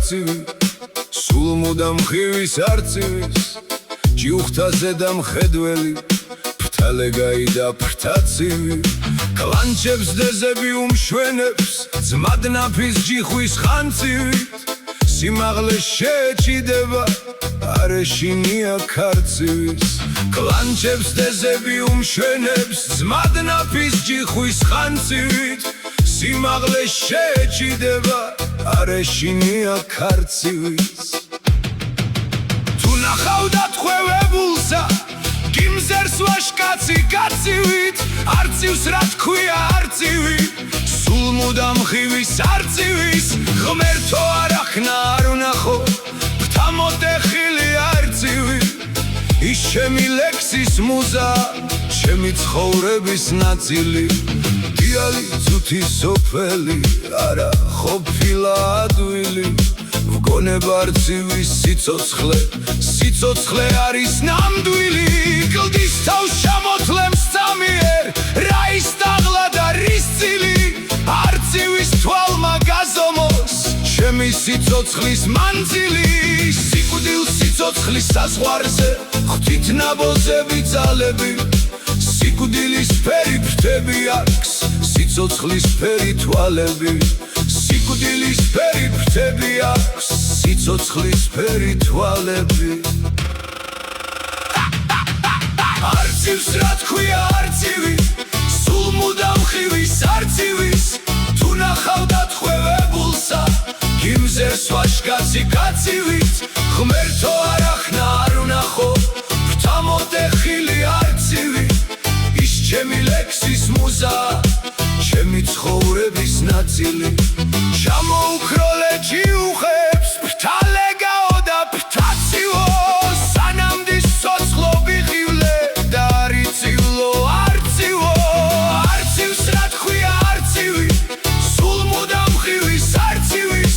არცივი სულ მუდამ ხივის არცივის ჯიუხთაზე და მხედველი ფრთალე გაიდა ფრთაცივი კლანჩებს დეზები უმშვენებს ძმად ნაფის ჯიხვის ხანცივით სიმაღლე შეეჭიდება არეშინია ქარცივის კლანჩებს დეზები უმშვენებს ძმად ნაფის ჯიხვის ხანცივით სიმაღლე შეეჭიდება არეშინია ქარცივის თუ ნახავდათ ხვევებულსა გიმზერს ვაშკაცი კაცივით არცივს რა თქვია არცივი სულ მუდამ ხივის არცივის ღმერთო არახნა არ ვნახო ფრთა მოტეხილი არცივი ის ჩემი ლექსის მუზა ჩემი ცხოვრების ნაწილი დიალი ძუთი სოფელი არა ყოფილა ადვილი ვგონება არცივის სიცოცხლე არის ნამდვილი კლდის თავს ჩამოთლემს წამიერ რა ის დაღლა და რის წილი არცივის თვალმა გაზომოს ჩემი სიცოცხლის მანძილი სიკვდილ სიცოცხლის საზღვარზე ღვთით ნაბოზები ძალები სიკვდილის ფერი ფრთები აქვს სიცოცხლის ფერი თვალები სიკვდილის ფერი ფრთები აქვს სიცოცხლის ფერი თვალები არცივს რა თქვია არცივი სულ მუდამ ხივის არცივის თუ ნახავდათ ხვევებულსა გიმზერს ვაშკაცი კაცივით ღმერთო არახნა არ ვნახო ფრთა მოტეხილი არცივი ის ჩემი ლექსის მუზა ჩემი ცხოვრების ნაწილი ჩამოუქროლე ჯიუხებს ფრთალე გაოდა ფრთაცივო სანამდის ცოცხლობი ღივლე და არიცივლო არცივო არცივს რა თქვია არცივი სულ მუდამ ხივის არცივის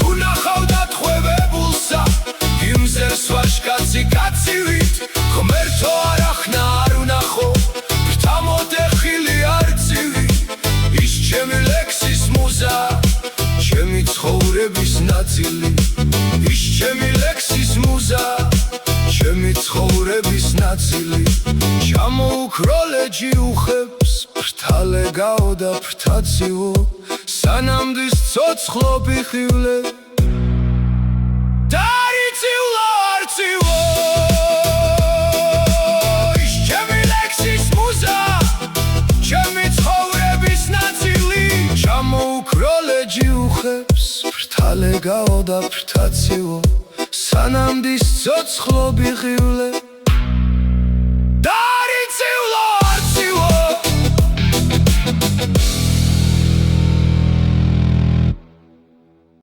თუ ნახავდათ ხვევებულსა გიმზერს ვაშკაცი კაცივით ღმერთო არახნა არ ვნახო ფრთა მოტეხილი არცივი ის ჩემი ლექსის მუზა ჩემი ცხოვრების ნაწილი ის ჩემი ლექსის მუზა ჩემი ცხოვრების ნაწილი ჩამოუქროლე ჯიუხებს ფრთალე გაოდა ფრთაცივო სანამდის ცოცხლობი ღივლე და არიცივლო არცივო ის ჩემი ლექსის მუზა ჩემი ცხოვრების ნაწილი ჩამოუქროლე ჯიუხებს ფრთალე გაოდა ფრთაცივო სანამდის ცოცხლობი ღივლე